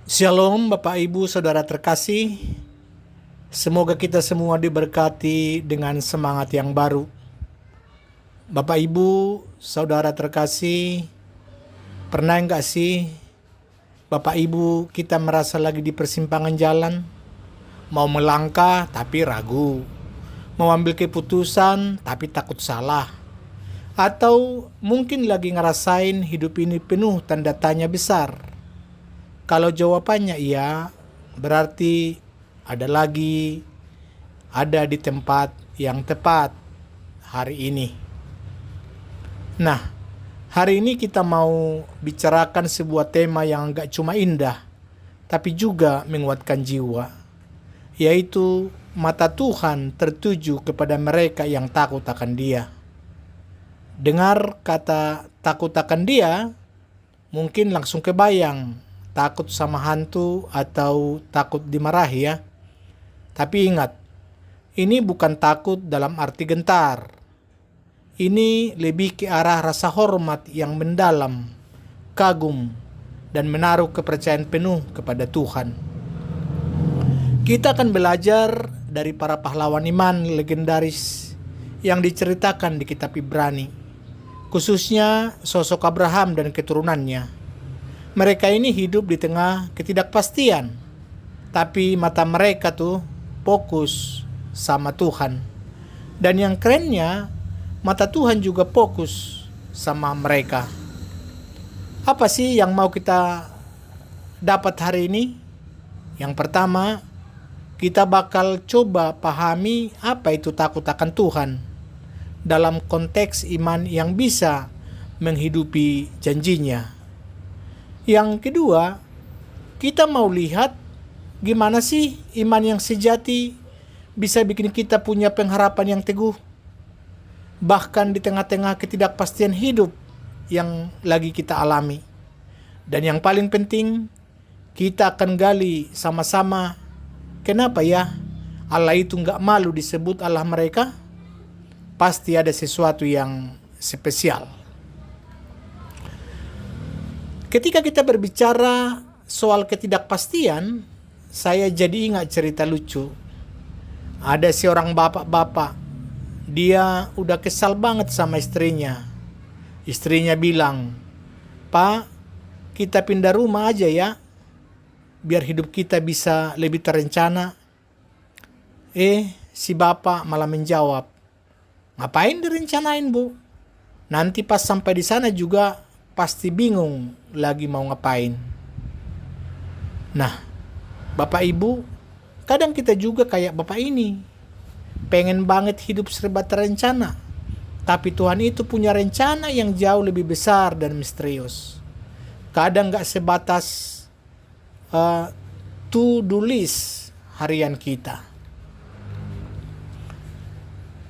Shalom Bapak Ibu Saudara terkasih. Semoga kita semua diberkati dengan semangat yang baru. Bapak Ibu Saudara terkasih, pernah enggak sih Bapak Ibu kita merasa lagi di persimpangan jalan? Mau melangkah tapi ragu, mau ambil keputusan tapi takut salah. Atau mungkin lagi ngerasain hidup ini penuh tanda tanya besar. Kalau jawabannya iya, berarti ada di tempat yang tepat hari ini. Nah, hari ini kita mau bicarakan sebuah tema yang gak cuma indah, tapi juga menguatkan jiwa, yaitu mata Tuhan tertuju kepada mereka yang takut akan Dia. Dengar kata takut akan Dia, mungkin langsung kebayang takut sama hantu atau takut dimarahi ya. Tapi ingat, ini bukan takut dalam arti gentar. Ini lebih ke arah rasa hormat yang mendalam, kagum, dan menaruh kepercayaan penuh kepada Tuhan. Kita akan belajar dari para pahlawan iman legendaris yang diceritakan di kitab Ibrani, khususnya sosok Abraham dan keturunannya. Mereka ini hidup di tengah ketidakpastian, tapi mata mereka tuh fokus sama Tuhan. Dan yang kerennya, mata Tuhan juga fokus sama mereka. Apa sih yang mau kita dapat hari ini? Yang pertama, kita bakal coba pahami apa itu takut akan Tuhan dalam konteks iman yang bisa menghidupi janjinya. Yang kedua, kita mau lihat gimana sih iman yang sejati bisa bikin kita punya pengharapan yang teguh, bahkan di tengah-tengah ketidakpastian hidup yang lagi kita alami. Dan yang paling penting, kita akan gali sama-sama kenapa ya Allah itu gak malu disebut Allah mereka. Pasti ada sesuatu yang spesial. Ketika kita berbicara soal ketidakpastian, saya jadi ingat cerita lucu. Ada seorang bapak-bapak, dia udah kesal banget sama istrinya. Istrinya bilang, "Pak, kita pindah rumah aja ya, biar hidup kita bisa lebih terencana." Si bapak malah menjawab, "Ngapain direncanain, Bu? Nanti pas sampai di sana juga pasti bingung lagi mau ngapain." Nah, Bapak Ibu, kadang kita juga kayak bapak ini, pengen banget hidup serba terencana. Tapi Tuhan itu punya rencana yang jauh lebih besar dan misterius. Kadang gak sebatas to-do list harian kita.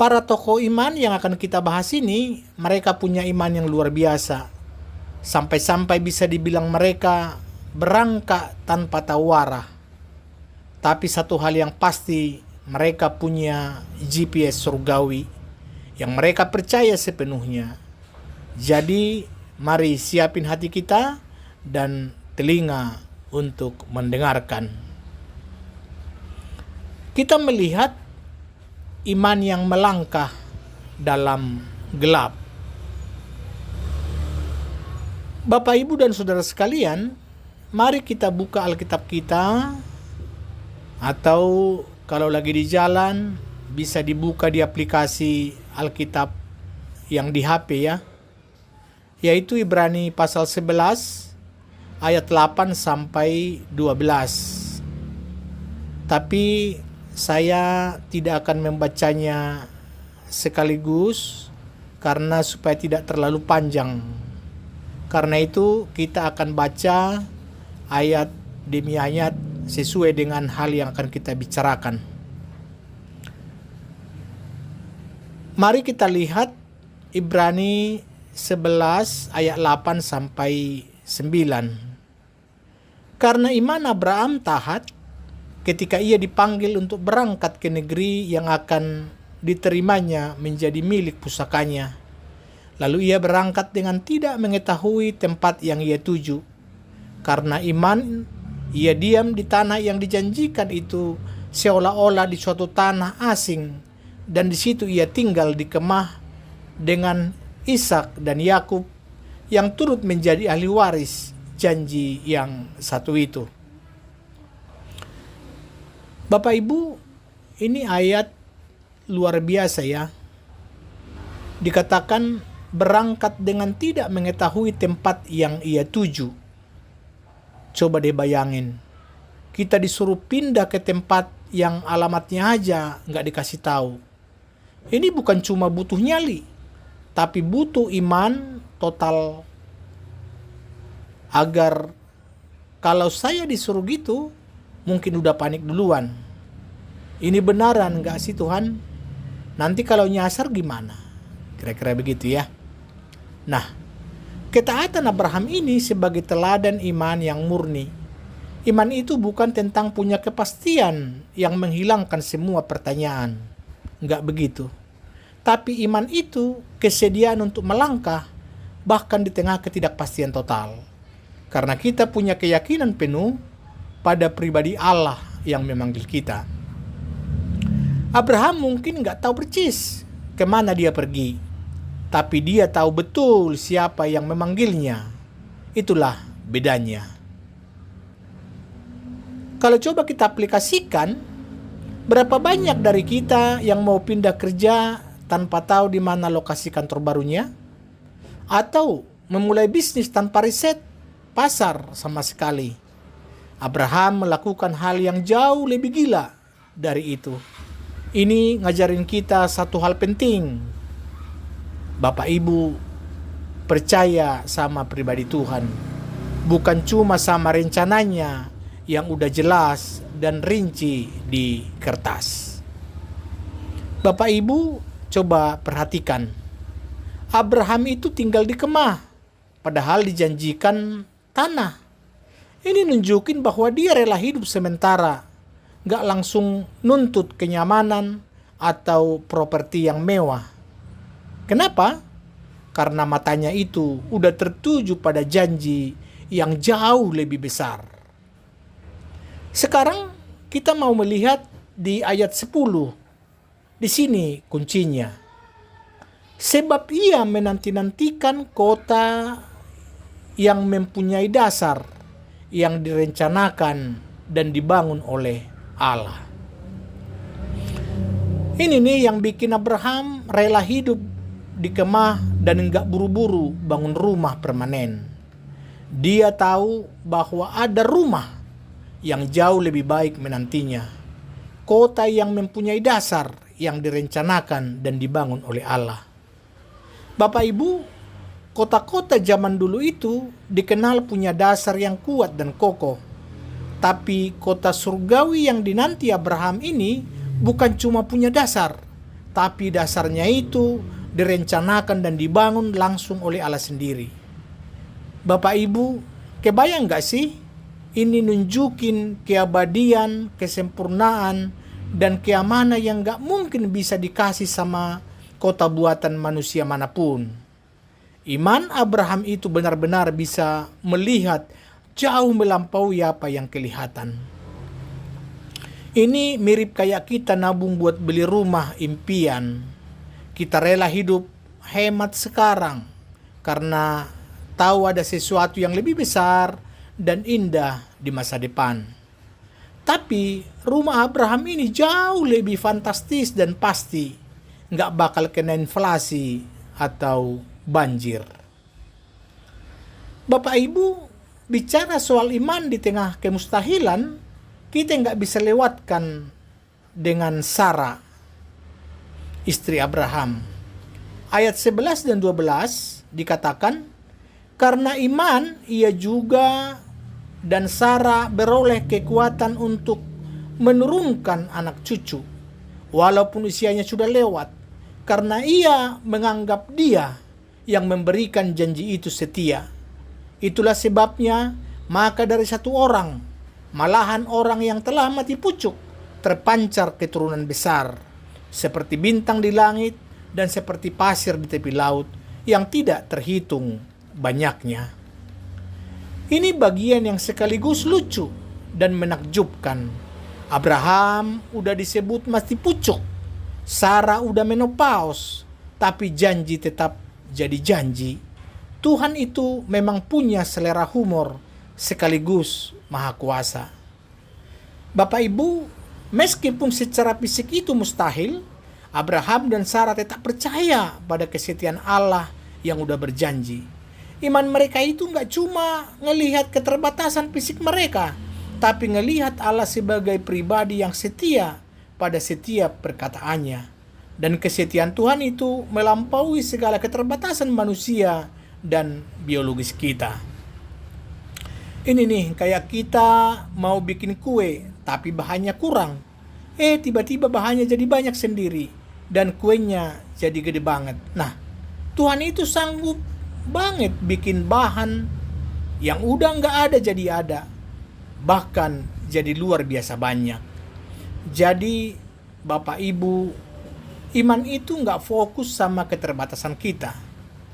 Para tokoh iman yang akan kita bahas ini, mereka punya iman yang luar biasa. Sampai-sampai bisa dibilang mereka berangkat tanpa tahu arah. Tapi satu hal yang pasti, mereka punya GPS surgawi yang mereka percaya sepenuhnya. Jadi, mari siapin hati kita dan telinga untuk mendengarkan. Kita melihat iman yang melangkah dalam gelap. Bapak, Ibu, dan Saudara sekalian, mari kita buka Alkitab kita, atau kalau lagi di jalan, bisa dibuka di aplikasi Alkitab yang di HP ya, yaitu Ibrani pasal 11, ayat 8 sampai 12. Tapi saya tidak akan membacanya sekaligus, karena supaya tidak terlalu panjang. Karena itu kita akan baca ayat demi ayat sesuai dengan hal yang akan kita bicarakan. Mari kita lihat Ibrani 11 ayat 8 sampai 9. Karena iman Abraham taat ketika ia dipanggil untuk berangkat ke negeri yang akan diterimanya menjadi milik pusakanya. Lalu ia berangkat dengan tidak mengetahui tempat yang ia tuju. Karena iman, Ia diam di tanah yang dijanjikan itu seolah-olah di suatu tanah asing, dan di situ ia tinggal di kemah dengan Ishak dan Yakub yang turut menjadi ahli waris janji yang satu itu. Bapak Ibu, ini ayat luar biasa ya. Dikatakan berangkat dengan tidak mengetahui tempat yang ia tuju. Coba deh bayangin, kita disuruh pindah ke tempat yang alamatnya aja nggak dikasih tahu. Ini bukan cuma butuh nyali, tapi butuh iman total. Agar kalau saya disuruh gitu, mungkin udah panik duluan. Ini benaran nggak sih Tuhan? Nanti kalau nyasar gimana? Kira-kira begitu ya. Nah, ketaatan Abraham ini sebagai teladan iman yang murni. Iman itu bukan tentang punya kepastian yang menghilangkan semua pertanyaan. Nggak begitu. Tapi iman itu kesediaan untuk melangkah bahkan di tengah ketidakpastian total. Karena kita punya keyakinan penuh pada pribadi Allah yang memanggil kita. Abraham mungkin nggak tahu persis kemana dia pergi. Tapi dia tahu betul siapa yang memanggilnya. Itulah bedanya. Kalau coba kita aplikasikan, berapa banyak dari kita yang mau pindah kerja tanpa tahu di mana lokasi kantor barunya? Atau memulai bisnis tanpa riset pasar sama sekali? Abraham melakukan hal yang jauh lebih gila dari itu. Ini ngajarin kita satu hal penting. Bapak Ibu, percaya sama pribadi Tuhan. Bukan cuma sama rencananya yang udah jelas dan rinci di kertas. Bapak Ibu, coba perhatikan. Abraham itu tinggal di kemah, padahal dijanjikan tanah. Ini nunjukin bahwa dia rela hidup sementara, gak langsung nuntut kenyamanan atau properti yang mewah. Kenapa? Karena matanya itu udah tertuju pada janji yang jauh lebih besar. Sekarang kita mau melihat di ayat 10. Di sini kuncinya. Sebab ia menanti-nantikan kota yang mempunyai dasar, yang direncanakan dan dibangun oleh Allah. Ini nih yang bikin Abraham rela hidup di kemah dan enggak buru-buru bangun rumah permanen. Dia tahu bahwa ada rumah yang jauh lebih baik menantinya. Kota yang mempunyai dasar yang direncanakan dan dibangun oleh Allah. Bapak Ibu, kota-kota zaman dulu itu dikenal punya dasar yang kuat dan kokoh. Tapi kota surgawi yang dinanti Abraham ini bukan cuma punya dasar, tapi dasarnya itu direncanakan dan dibangun langsung oleh Allah sendiri. Bapak Ibu, kebayang gak sih? Ini nunjukin keabadian, kesempurnaan, dan keamanan yang gak mungkin bisa dikasih sama kota buatan manusia manapun. Iman Abraham itu benar-benar bisa melihat jauh melampaui apa yang kelihatan. Ini mirip kayak kita nabung buat beli rumah impian. Kita rela hidup hemat sekarang karena tahu ada sesuatu yang lebih besar dan indah di masa depan. Tapi rumah Abraham ini jauh lebih fantastis dan pasti nggak bakal kena inflasi atau banjir. Bapak Ibu, bicara soal iman di tengah kemustahilan, kita nggak bisa lewatkan dengan Sarah, istri Abraham. Ayat 11 dan 12 dikatakan, karena iman ia juga dan Sarah beroleh kekuatan untuk menurunkan anak cucu, walaupun usianya sudah lewat, karena ia menganggap dia yang memberikan janji itu setia. Itulah sebabnya, maka dari satu orang, malahan orang yang telah mati pucuk, terpancar keturunan besar, seperti bintang di langit dan seperti pasir di tepi laut yang tidak terhitung banyaknya. Ini bagian yang sekaligus lucu dan menakjubkan. Abraham udah disebut masih pucuk, Sarah udah menopause, tapi janji tetap jadi janji. Tuhan itu memang punya selera humor sekaligus maha kuasa. Bapak Ibu, meskipun secara fisik itu mustahil, Abraham dan Sarah tetap percaya pada kesetiaan Allah yang udah berjanji. Iman mereka itu nggak cuma ngelihat keterbatasan fisik mereka, tapi ngelihat Allah sebagai pribadi yang setia pada setiap perkataannya. Dan kesetiaan Tuhan itu melampaui segala keterbatasan manusia dan biologis kita. Ini nih, kayak kita mau bikin kue, tapi bahannya kurang. Tiba-tiba bahannya jadi banyak sendiri, dan kuenya jadi gede banget. Nah, Tuhan itu sanggup banget bikin bahan yang udah nggak ada jadi ada, bahkan jadi luar biasa banyak. Jadi Bapak Ibu, iman itu nggak fokus sama keterbatasan kita,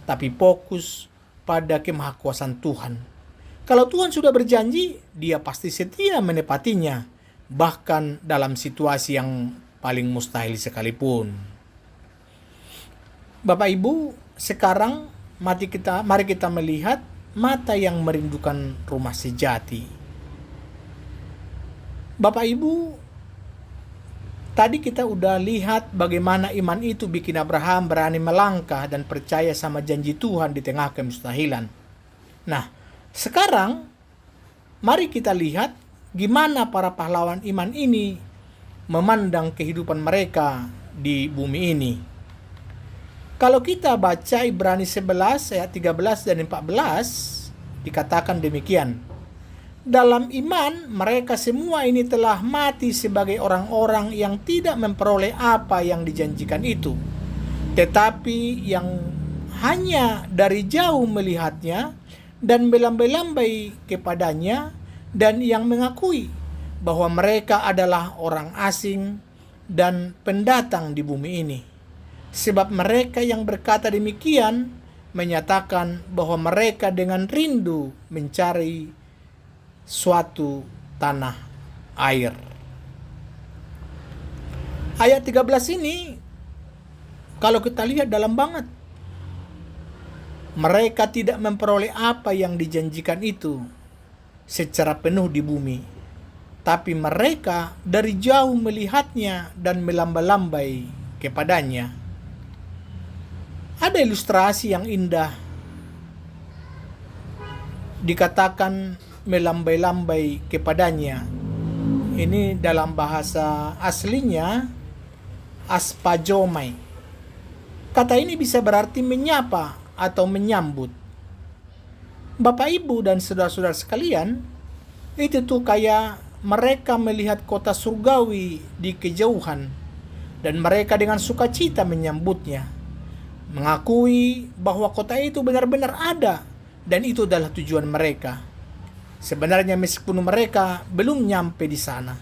tapi fokus pada kemahakuasaan Tuhan. Kalau Tuhan sudah berjanji, Dia pasti setia menepatinya, bahkan dalam situasi yang paling mustahil sekalipun. Bapak Ibu, sekarang mari kita melihat mata yang merindukan rumah sejati. Bapak Ibu, tadi kita udah lihat bagaimana iman itu bikin Abraham berani melangkah dan percaya sama janji Tuhan di tengah kemustahilan. Nah, sekarang mari kita lihat gimana para pahlawan iman ini memandang kehidupan mereka di bumi ini. Kalau kita baca Ibrani 11 ayat 13 dan 14, dikatakan demikian. Dalam iman mereka semua ini telah mati sebagai orang-orang yang tidak memperoleh apa yang dijanjikan itu, tetapi yang hanya dari jauh melihatnya dan melambai-lambai kepadanya, dan yang mengakui bahwa mereka adalah orang asing dan pendatang di bumi ini. Sebab mereka yang berkata demikian menyatakan bahwa mereka dengan rindu mencari suatu tanah air. Ayat 13 ini kalau kita lihat dalam banget. Mereka tidak memperoleh apa yang dijanjikan itu secara penuh di bumi, tapi mereka dari jauh melihatnya dan melambai-lambai kepadanya. Ada ilustrasi yang indah, dikatakan melambai-lambai kepadanya. Ini dalam bahasa aslinya aspajomai. Kata ini bisa berarti menyapa atau menyambut. Bapak Ibu dan saudara-saudara sekalian, itu tuh kayak mereka melihat kota surgawi di kejauhan dan mereka dengan sukacita menyambutnya, mengakui bahwa kota itu benar-benar ada dan itu adalah tujuan mereka. Sebenarnya meskipun mereka belum nyampe di sana.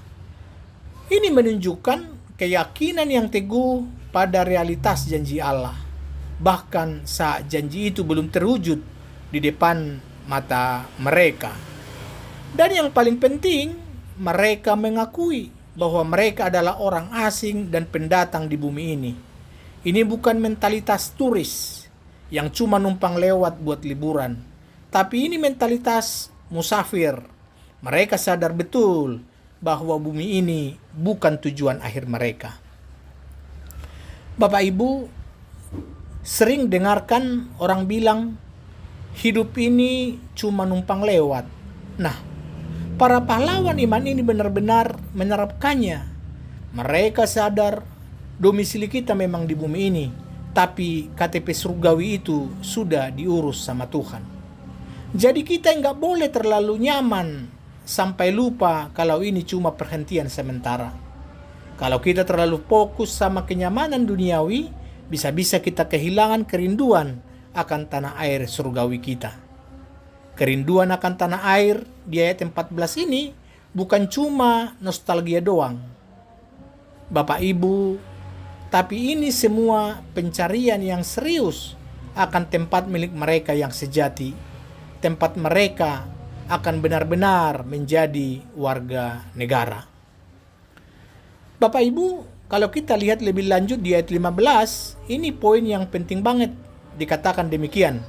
Ini menunjukkan keyakinan yang teguh pada realitas janji Allah. Bahkan saat janji itu belum terwujud di depan mata mereka. Dan yang paling penting, mereka mengakui bahwa mereka adalah orang asing dan pendatang di bumi ini. Ini bukan mentalitas turis yang cuma numpang lewat buat liburan, tapi ini mentalitas musafir. Mereka sadar betul bahwa bumi ini bukan tujuan akhir mereka. Bapak Ibu, sering dengarkan orang bilang hidup ini cuma numpang lewat. Nah, para pahlawan iman ini benar-benar menerapkannya. Mereka sadar domisili kita memang di bumi ini, tapi KTP surgawi itu sudah diurus sama Tuhan. Jadi kita nggak boleh terlalu nyaman sampai lupa kalau ini cuma perhentian sementara. Kalau kita terlalu fokus sama kenyamanan duniawi, bisa-bisa kita kehilangan kerinduan akan tanah air surgawi kita. Kerinduan akan tanah air di ayat 14 ini bukan cuma nostalgia doang. Bapak Ibu, tapi ini semua pencarian yang serius akan tempat milik mereka yang sejati. Tempat mereka akan benar-benar menjadi warga negara. Bapak Ibu, kalau kita lihat lebih lanjut di ayat 15, ini poin yang penting banget, dikatakan demikian.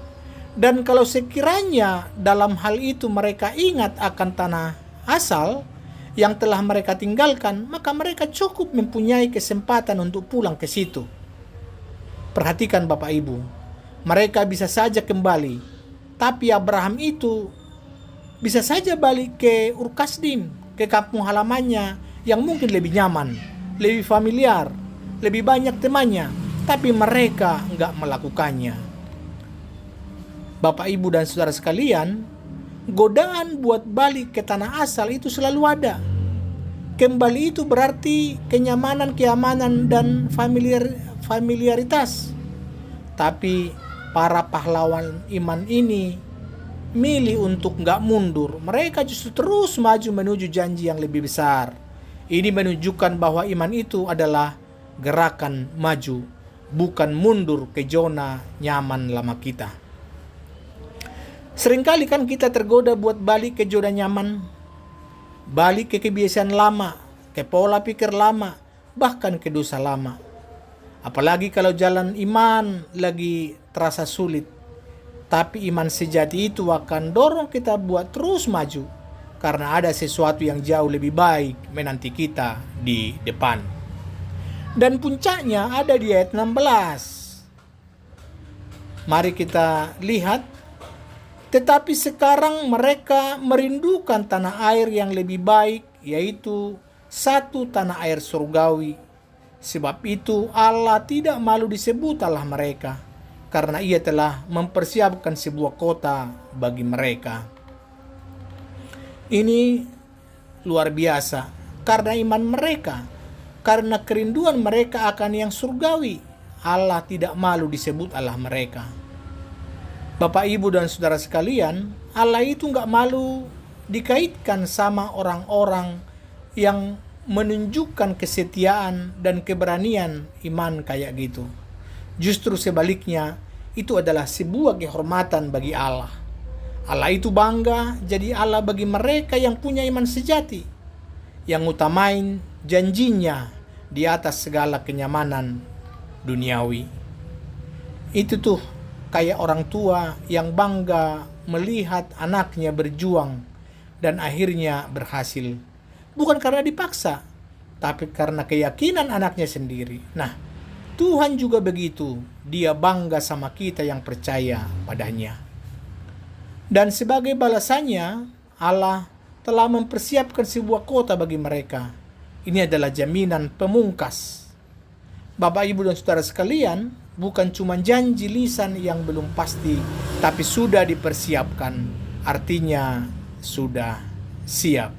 Dan kalau sekiranya dalam hal itu mereka ingat akan tanah asal yang telah mereka tinggalkan, maka mereka cukup mempunyai kesempatan untuk pulang ke situ. Perhatikan Bapak Ibu, mereka bisa saja kembali, tapi Abraham itu bisa saja balik ke Ur Kasdim, ke kampung halamannya yang mungkin lebih nyaman, lebih familiar, lebih banyak temannya, tapi mereka nggak melakukannya. Bapak, Ibu, dan saudara sekalian, godaan buat balik ke tanah asal itu selalu ada. Kembali itu berarti kenyamanan, keamanan, dan familiaritas. Tapi para pahlawan iman ini milih untuk nggak mundur. Mereka justru terus maju menuju janji yang lebih besar. Ini menunjukkan bahwa iman itu adalah gerakan maju, bukan mundur ke zona nyaman lama kita. Seringkali kan kita tergoda buat balik ke zona nyaman, balik ke kebiasaan lama, ke pola pikir lama, bahkan ke dosa lama. Apalagi kalau jalan iman lagi terasa sulit. Tapi iman sejati itu akan dorong kita buat terus maju, karena ada sesuatu yang jauh lebih baik menanti kita di depan. Dan puncaknya ada di ayat 16. Mari kita lihat. Tetapi sekarang mereka merindukan tanah air yang lebih baik, yaitu satu tanah air surgawi. Sebab itu Allah tidak malu disebut Allah mereka, karena ia telah mempersiapkan sebuah kota bagi mereka. Ini luar biasa, karena iman mereka, karena kerinduan mereka akan yang surgawi, Allah tidak malu disebut Allah mereka. Bapak, Ibu, dan saudara sekalian, Allah itu gak malu dikaitkan sama orang-orang yang menunjukkan kesetiaan dan keberanian iman kayak gitu. Justru sebaliknya, itu adalah sebuah kehormatan bagi Allah. Allah itu bangga jadi Allah bagi mereka yang punya iman sejati, yang utamain janjinya di atas segala kenyamanan duniawi. Itu tuh kayak orang tua yang bangga melihat anaknya berjuang dan akhirnya berhasil. Bukan karena dipaksa, tapi karena keyakinan anaknya sendiri. Nah, Tuhan juga begitu. Dia bangga sama kita yang percaya padanya. Dan sebagai balasannya, Allah telah mempersiapkan sebuah kota bagi mereka. Ini adalah jaminan pemungkas. Bapak, Ibu, dan saudara sekalian, bukan cuma janji lisan yang belum pasti, tapi sudah dipersiapkan. Artinya sudah siap.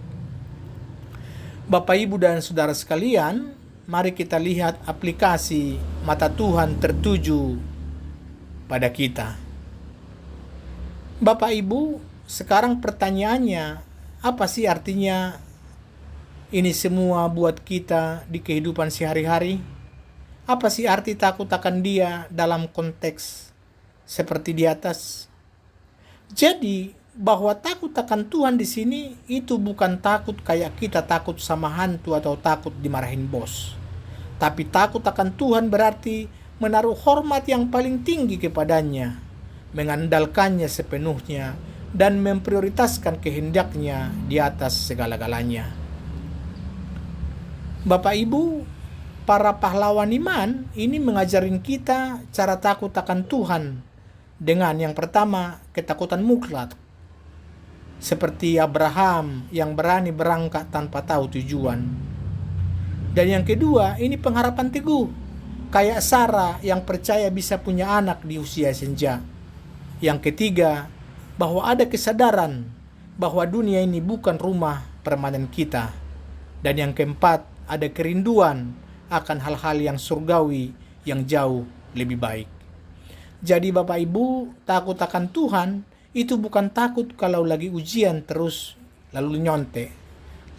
Bapak, Ibu, dan saudara sekalian, mari kita lihat aplikasi mata Tuhan tertuju pada kita. Bapak, Ibu, sekarang pertanyaannya, apa sih artinya ini semua buat kita di kehidupan sehari-hari? Apa sih arti takut akan Dia dalam konteks seperti di atas? Jadi, bahwa takut akan Tuhan di sini itu bukan takut kayak kita takut sama hantu atau takut dimarahin bos. Tapi takut akan Tuhan berarti menaruh hormat yang paling tinggi kepadanya, mengandalkannya sepenuhnya, dan memprioritaskan kehendaknya di atas segala-galanya. Bapak, Ibu, para pahlawan iman ini mengajarin kita cara takut akan Tuhan dengan yang pertama, ketakutan mutlak. Seperti Abraham yang berani berangkat tanpa tahu tujuan. Dan yang kedua, ini pengharapan teguh. Kayak Sarah yang percaya bisa punya anak di usia senja. Yang ketiga, bahwa ada kesadaran bahwa dunia ini bukan rumah permanen kita. Dan yang keempat, ada kerinduan akan hal-hal yang surgawi yang jauh lebih baik. Jadi Bapak, Ibu, takut akan Tuhan itu bukan takut kalau lagi ujian terus lalu nyontek,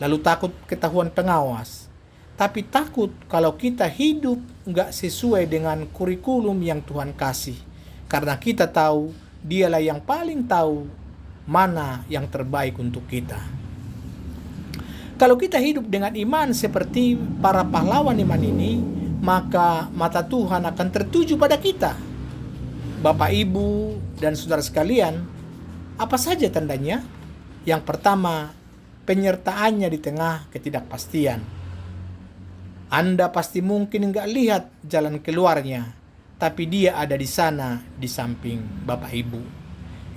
lalu takut ketahuan pengawas. Tapi takut kalau kita hidup gak sesuai dengan kurikulum yang Tuhan kasih. Karena kita tahu Dialah yang paling tahu mana yang terbaik untuk kita. Kalau kita hidup dengan iman seperti para pahlawan iman ini, maka mata Tuhan akan tertuju pada kita. Bapak, Ibu, dan saudara sekalian, apa saja tandanya? Yang pertama, penyertaannya di tengah ketidakpastian. Anda pasti mungkin nggak lihat jalan keluarnya, tapi dia ada di sana di samping Bapak Ibu.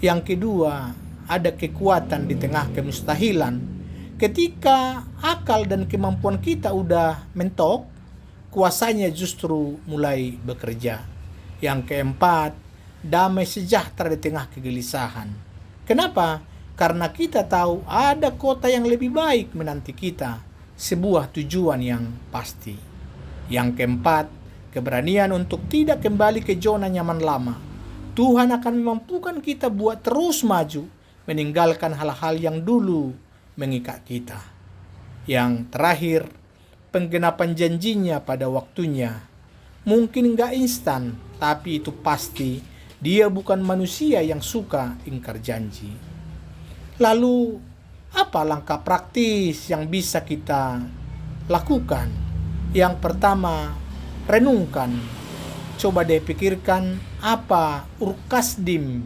Yang kedua, ada kekuatan di tengah kemustahilan. Ketika akal dan kemampuan kita udah mentok, kuasanya justru mulai bekerja. Yang keempat, damai sejahtera di tengah kegelisahan. Kenapa? Karena kita tahu ada kota yang lebih baik menanti kita, sebuah tujuan yang pasti. Yang keempat, keberanian untuk tidak kembali ke zona nyaman lama. Tuhan akan memampukan kita buat terus maju, meninggalkan hal-hal yang dulu mengikat kita. Yang terakhir, penggenapan janjinya pada waktunya. Mungkin gak instan, tapi itu pasti dia bukan manusia yang suka ingkar janji. Lalu, apa langkah praktis yang bisa kita lakukan? Yang pertama, renungkan. Coba deh pikirkan apa urkasdim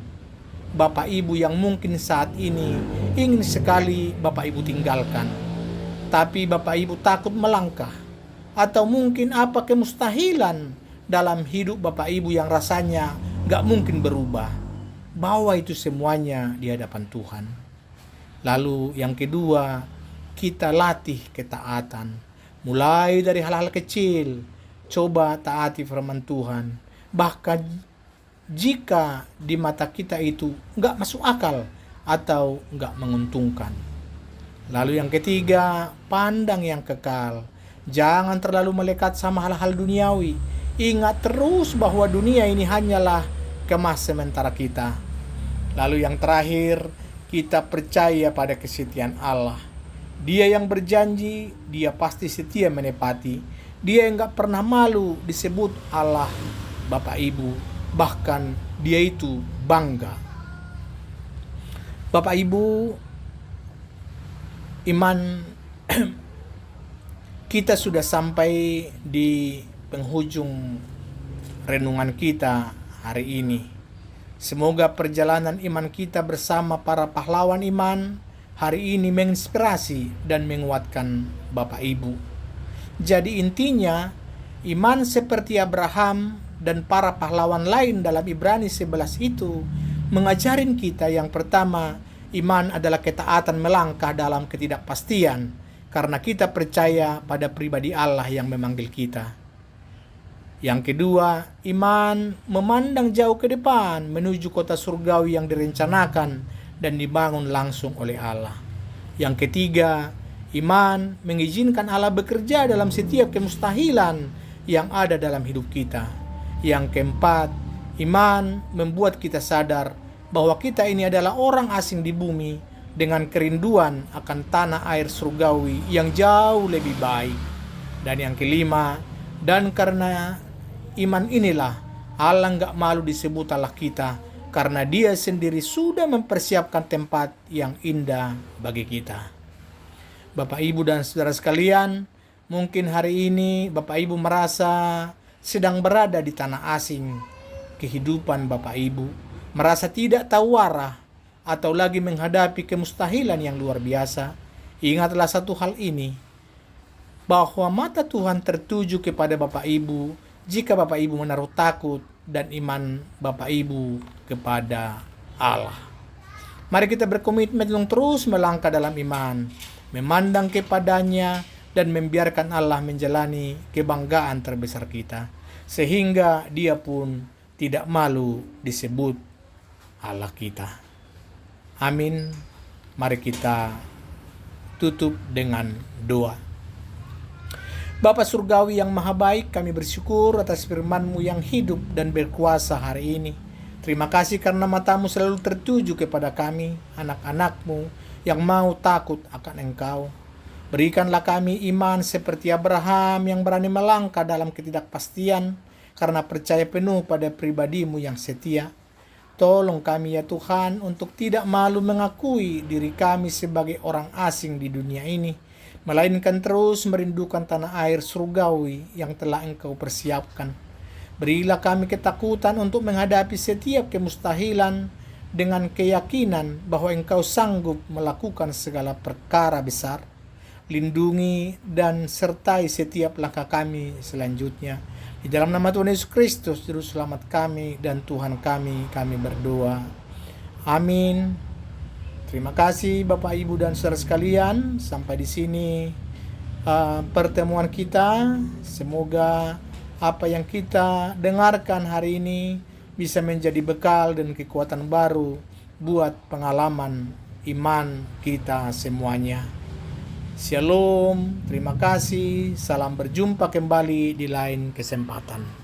Bapak Ibu yang mungkin saat ini ingin sekali Bapak Ibu tinggalkan. Tapi Bapak Ibu takut melangkah. Atau mungkin apa kemustahilan dalam hidup Bapak Ibu yang rasanya gak mungkin berubah. Bawa itu semuanya di hadapan Tuhan. Lalu yang kedua, kita latih ketaatan. Mulai dari hal-hal kecil, coba taati firman Tuhan. Bahkan jika di mata kita itu nggak masuk akal atau nggak menguntungkan. Lalu yang ketiga, pandang yang kekal. Jangan terlalu melekat sama hal-hal duniawi. Ingat terus bahwa dunia ini hanyalah kemas sementara kita. Lalu yang terakhir, kita percaya pada kesetiaan Allah. Dia yang berjanji, dia pasti setia menepati. Dia yang gak pernah malu disebut Allah Bapak Ibu. Bahkan dia itu bangga. Bapak Ibu, iman kita sudah sampai di penghujung renungan kita hari ini. Semoga perjalanan iman kita bersama para pahlawan iman hari ini menginspirasi dan menguatkan Bapak Ibu. Jadi intinya, iman seperti Abraham dan para pahlawan lain dalam Ibrani 11 itu mengajarin kita yang pertama, iman adalah ketaatan melangkah dalam ketidakpastian karena kita percaya pada pribadi Allah yang memanggil kita. Yang kedua, iman memandang jauh ke depan menuju kota surgawi yang direncanakan dan dibangun langsung oleh Allah. Yang ketiga, iman mengizinkan Allah bekerja dalam setiap kemustahilan yang ada dalam hidup kita. Yang keempat, iman membuat kita sadar bahwa kita ini adalah orang asing di bumi dengan kerinduan akan tanah air surgawi yang jauh lebih baik. Dan yang kelima, dan karena iman inilah Allah gak malu disebut Allah kita karena dia sendiri sudah mempersiapkan tempat yang indah bagi kita. Bapak Ibu dan saudara sekalian, mungkin hari ini Bapak Ibu merasa sedang berada di tanah asing kehidupan Bapak Ibu, merasa tidak tahu arah atau lagi menghadapi kemustahilan yang luar biasa. Ingatlah satu hal ini, bahwa mata Tuhan tertuju kepada Bapak Ibu jika Bapak Ibu menaruh takut dan iman Bapak Ibu kepada Allah. Mari kita berkomitmen untuk terus melangkah dalam iman, memandang kepadanya dan membiarkan Allah menjalani kebanggaan terbesar kita, sehingga dia pun tidak malu disebut Allah kita. Amin. Mari kita tutup dengan doa. Bapa Surgawi yang maha baik, kami bersyukur atas firman-Mu yang hidup dan berkuasa hari ini. Terima kasih karena mata-Mu selalu tertuju kepada kami, anak-anak-Mu yang mau takut akan Engkau. Berikanlah kami iman seperti Abraham yang berani melangkah dalam ketidakpastian karena percaya penuh pada pribadi-Mu yang setia. Tolong kami ya Tuhan untuk tidak malu mengakui diri kami sebagai orang asing di dunia ini, melainkan terus merindukan tanah air surgawi yang telah Engkau persiapkan. Berilah kami ketakutan untuk menghadapi setiap kemustahilan dengan keyakinan bahwa Engkau sanggup melakukan segala perkara besar. Lindungi dan sertai setiap langkah kami selanjutnya. Di dalam nama Tuhan Yesus Kristus, Juru Selamat kami dan Tuhan kami berdoa. Amin. Terima kasih Bapak, Ibu, dan saudara sekalian. Sampai di sini pertemuan kita. Semoga apa yang kita dengarkan hari ini bisa menjadi bekal dan kekuatan baru buat pengalaman iman kita semuanya. Shalom, terima kasih, salam berjumpa kembali di lain kesempatan.